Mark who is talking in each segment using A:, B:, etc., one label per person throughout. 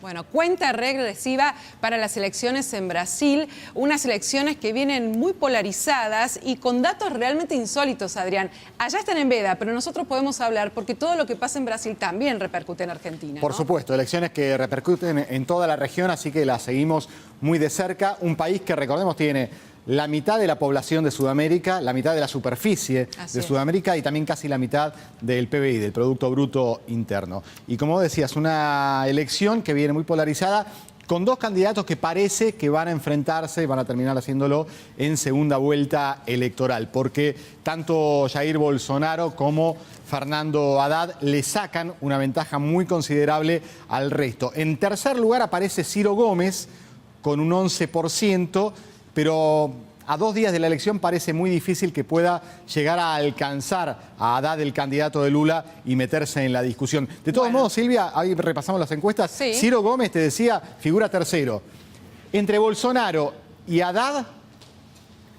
A: Bueno, cuenta regresiva para las elecciones en Brasil, unas elecciones que vienen muy polarizadas y con datos realmente insólitos, Adrián. Allá están en veda, pero nosotros podemos hablar porque todo lo que pasa en Brasil también repercute en Argentina, ¿no?
B: Por supuesto, elecciones que repercuten en toda la región, así que las seguimos muy de cerca. Un país que, recordemos, tiene la mitad de la población de Sudamérica, la mitad de la superficie de Sudamérica y también casi la mitad del PBI, del Producto Bruto Interno. Y como decías, una elección que viene muy polarizada, con dos candidatos que parece que van a enfrentarse y van a terminar haciéndolo en segunda vuelta electoral, porque tanto Jair Bolsonaro como Fernando Haddad le sacan una ventaja muy considerable al resto. En tercer lugar aparece Ciro Gómez con un 11%, pero a 2 días de la elección parece muy difícil que pueda llegar a alcanzar a Haddad, el candidato de Lula, y meterse en la discusión. De todos modos, Silvia, ahí repasamos las encuestas.
A: Sí.
B: Ciro Gómez, te decía, figura tercero. Entre Bolsonaro y Haddad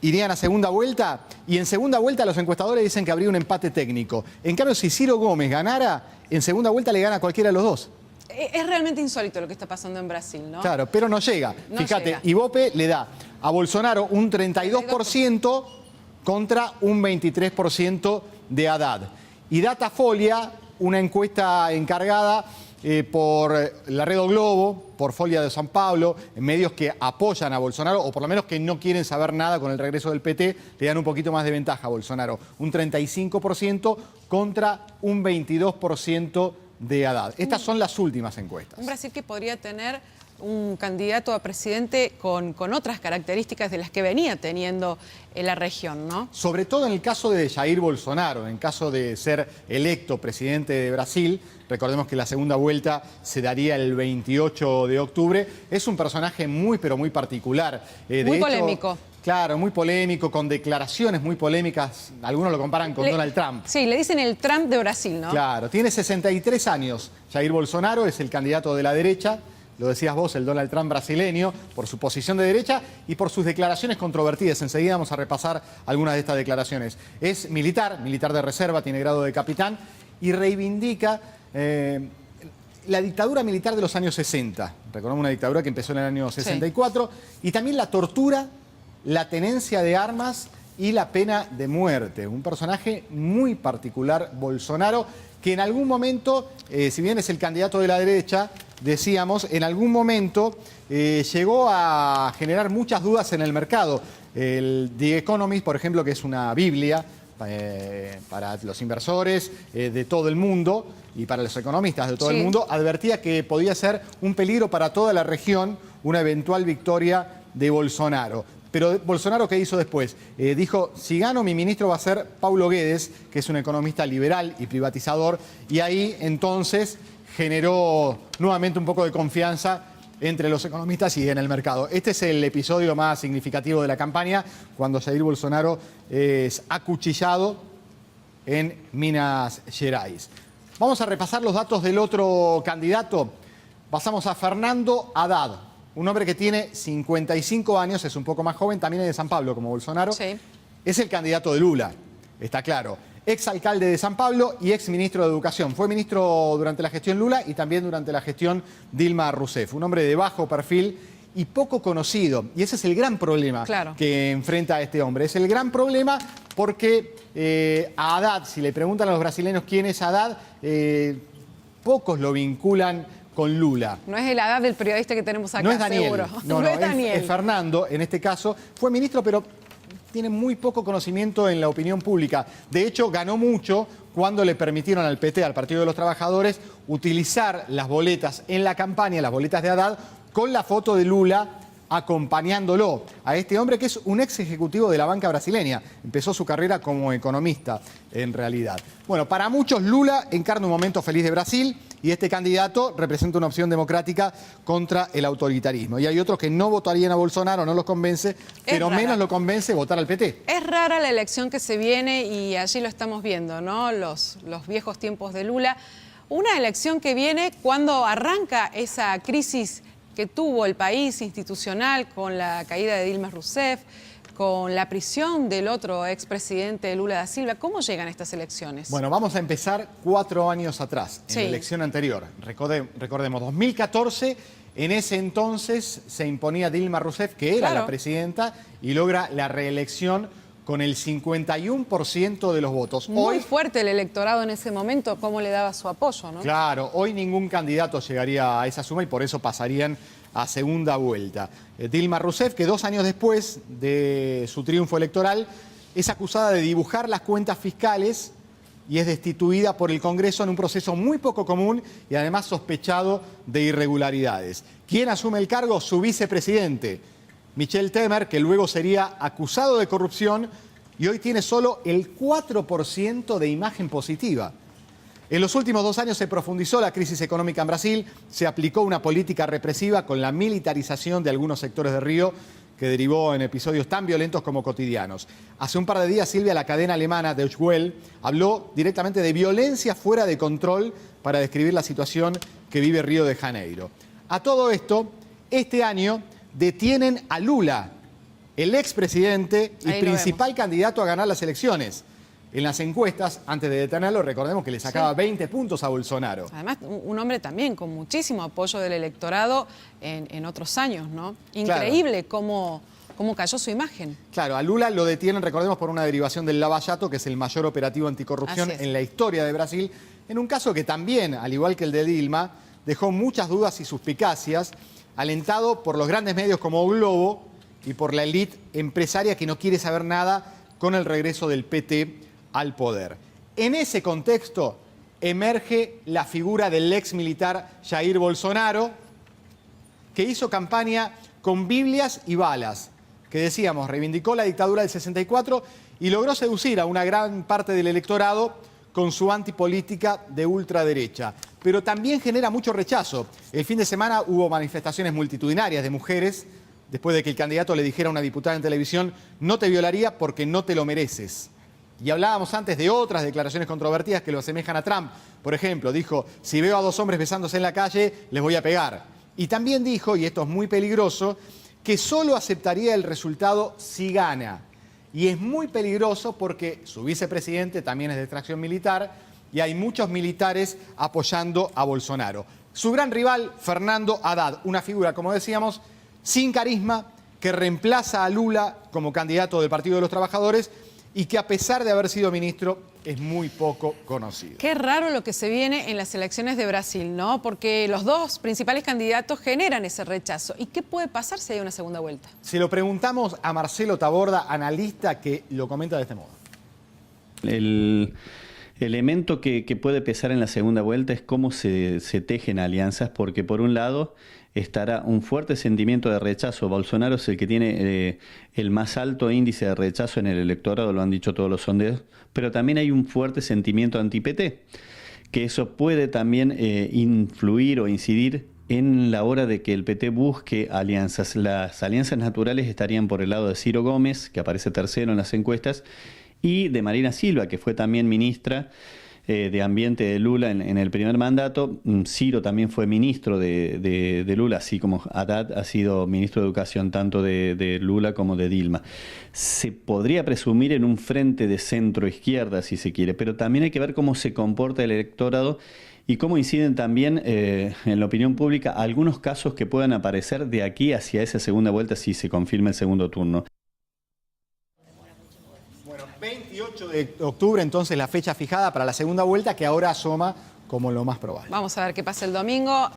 B: irían a segunda vuelta, y en segunda vuelta los encuestadores dicen que habría un empate técnico. En cambio, si Ciro Gómez ganara, en segunda vuelta le gana a cualquiera de los dos.
A: Es realmente insólito lo que está pasando en Brasil, ¿no?
B: Claro, pero no llega.
A: No
B: Fíjate,
A: llega.
B: Ibope le da a Bolsonaro un 32% contra un 23% de Haddad. Y Datafolia, una encuesta encargada por la Red O Globo, por Folia de San Pablo, en medios que apoyan a Bolsonaro, o por lo menos que no quieren saber nada con el regreso del PT, le dan un poquito más de ventaja a Bolsonaro. Un 35% contra un 22% de Haddad. Estas son las últimas encuestas.
A: Un Brasil que podría tener un candidato a presidente con otras características de las que venía teniendo en la región, ¿no?
B: Sobre todo en el caso de Jair Bolsonaro, en caso de ser electo presidente de Brasil, recordemos que la segunda vuelta se daría el 28 de octubre, es un personaje muy, pero muy particular.
A: Muy polémico.
B: Claro, muy polémico, con declaraciones muy polémicas. Algunos lo comparan con Donald Trump.
A: Sí, le dicen el Trump de Brasil, ¿no?
B: Claro, tiene 63 años. Jair Bolsonaro es el candidato de la derecha, lo decías vos, el Donald Trump brasileño, por su posición de derecha y por sus declaraciones controvertidas. Enseguida vamos a repasar algunas de estas declaraciones. Es militar de reserva, tiene grado de capitán y reivindica la dictadura militar de los años 60. Recordemos una dictadura que empezó en el año 64. Sí. Y también la tortura, la tenencia de armas y la pena de muerte. Un personaje muy particular, Bolsonaro, que en algún momento, si bien es el candidato de la derecha, decíamos, en algún momento llegó a generar muchas dudas en el mercado. El The Economist, por ejemplo, que es una biblia para los inversores de todo el mundo y para los economistas de todo el mundo, advertía que podía ser un peligro para toda la región una eventual victoria de Bolsonaro. Pero Bolsonaro, ¿qué hizo después? Dijo, si gano, mi ministro va a ser Paulo Guedes, que es un economista liberal y privatizador, y ahí entonces generó nuevamente un poco de confianza entre los economistas y en el mercado. Este es el episodio más significativo de la campaña, cuando Jair Bolsonaro es acuchillado en Minas Gerais. Vamos a repasar los datos del otro candidato. Pasamos a Fernando Haddad. Un hombre que tiene 55 años, es un poco más joven, también es de San Pablo, como Bolsonaro. Sí. Es el candidato de Lula, está claro. Exalcalde de San Pablo y exministro de Educación. Fue ministro durante la gestión Lula y también durante la gestión Dilma Rousseff. Un hombre de bajo perfil y poco conocido. Y ese es el gran problema que enfrenta a este hombre. Es el gran problema porque a Haddad, si le preguntan a los brasileños quién es Haddad, pocos lo vinculan con Lula.
A: No es el Haddad del periodista que tenemos acá,
B: no es Daniel,
A: seguro.
B: No es Daniel. Es Fernando, en este caso. Fue ministro, pero tiene muy poco conocimiento en la opinión pública. De hecho, ganó mucho cuando le permitieron al PT, al Partido de los Trabajadores, utilizar las boletas en la campaña, las boletas de Haddad, con la foto de Lula acompañándolo a este hombre que es un ex ejecutivo de la banca brasileña. Empezó su carrera como economista, en realidad. Bueno, para muchos Lula encarna un momento feliz de Brasil y este candidato representa una opción democrática contra el autoritarismo. Y hay otros que no votarían a Bolsonaro, no los convence, pero menos lo convence votar al PT.
A: Es rara la elección que se viene y allí lo estamos viendo, ¿no? Los viejos tiempos de Lula. Una elección que viene cuando arranca esa crisis que tuvo el país institucional con la caída de Dilma Rousseff, con la prisión del otro expresidente Lula da Silva. ¿Cómo llegan estas elecciones?
B: Bueno, vamos a empezar 4 años atrás, en
A: Sí.
B: la elección anterior. Recordemos, 2014, en ese entonces se imponía Dilma Rousseff, que era
A: Claro.
B: la presidenta, y logra la reelección con el 51% de los votos.
A: Muy
B: Hoy,
A: fuerte el electorado en ese momento, cómo le daba su apoyo, ¿no?
B: claro, hoy ningún candidato llegaría a esa suma y por eso pasarían a segunda vuelta. Dilma Rousseff, que 2 años después de su triunfo electoral, es acusada de dibujar las cuentas fiscales y es destituida por el Congreso en un proceso muy poco común y además sospechado de irregularidades. ¿Quién asume el cargo? Su vicepresidente, Michel Temer, que luego sería acusado de corrupción y hoy tiene solo el 4% de imagen positiva. En los últimos 2 años se profundizó la crisis económica en Brasil, se aplicó una política represiva con la militarización de algunos sectores de Río, que derivó en episodios tan violentos como cotidianos. Hace un par de días, Silvia, la cadena alemana Deutsche Welle, habló directamente de violencia fuera de control para describir la situación que vive Río de Janeiro. A todo esto, este año detienen a Lula, el expresidente y
A: Ahí lo
B: principal candidato a ganar las elecciones. En las encuestas, antes de detenerlo, recordemos que le sacaba 20 puntos a Bolsonaro.
A: Además, un hombre también con muchísimo apoyo del electorado en otros años, ¿no? Increíble cómo cayó su imagen.
B: Claro, a Lula lo detienen, recordemos, por una derivación del Lava Jato, que es el mayor operativo anticorrupción
A: Así es.
B: en la historia de Brasil, en un caso que también, al igual que el de Dilma, dejó muchas dudas y suspicacias, alentado por los grandes medios como Globo y por la élite empresaria que no quiere saber nada con el regreso del PT al poder. En ese contexto emerge la figura del ex militar Jair Bolsonaro, que hizo campaña con Biblias y balas, que decíamos, reivindicó la dictadura del 64 y logró seducir a una gran parte del electorado con su antipolítica de ultraderecha. Pero también genera mucho rechazo. El fin de semana hubo manifestaciones multitudinarias de mujeres después de que el candidato le dijera a una diputada en televisión: no te violaría porque no te lo mereces. Y hablábamos antes de otras declaraciones controvertidas que lo asemejan a Trump. Por ejemplo, dijo: si veo a 2 hombres besándose en la calle, les voy a pegar. Y también dijo, y esto es muy peligroso, que solo aceptaría el resultado si gana. Y es muy peligroso porque su vicepresidente también es de extracción militar y hay muchos militares apoyando a Bolsonaro. Su gran rival, Fernando Haddad, una figura, como decíamos, sin carisma, que reemplaza a Lula como candidato del Partido de los Trabajadores y que a pesar de haber sido ministro es muy poco conocido.
A: Qué raro lo que se viene en las elecciones de Brasil, ¿no? Porque los 2 principales candidatos generan ese rechazo. ¿Y qué puede pasar si hay una segunda vuelta?
B: Se lo preguntamos a Marcelo Taborda, analista, que lo comenta de este modo.
C: El elemento que puede pesar en la segunda vuelta es cómo se tejen alianzas, porque por un lado estará un fuerte sentimiento de rechazo. Bolsonaro es el que tiene el más alto índice de rechazo en el electorado, lo han dicho todos los sondeos, pero también hay un fuerte sentimiento anti-PT, que eso puede también influir o incidir en la hora de que el PT busque alianzas. Las alianzas naturales estarían por el lado de Ciro Gómez, que aparece tercero en las encuestas, y de Marina Silva, que fue también ministra de Ambiente de Lula en el primer mandato. Ciro también fue ministro de Lula, así como Haddad ha sido ministro de Educación tanto de Lula como de Dilma. Se podría presumir en un frente de centro-izquierda, si se quiere, pero también hay que ver cómo se comporta el electorado y cómo inciden también en la opinión pública algunos casos que puedan aparecer de aquí hacia esa segunda vuelta si se confirma el segundo turno.
B: 28 de octubre, entonces, la fecha fijada para la segunda vuelta, que ahora asoma como lo más probable.
A: Vamos a ver qué pasa el domingo.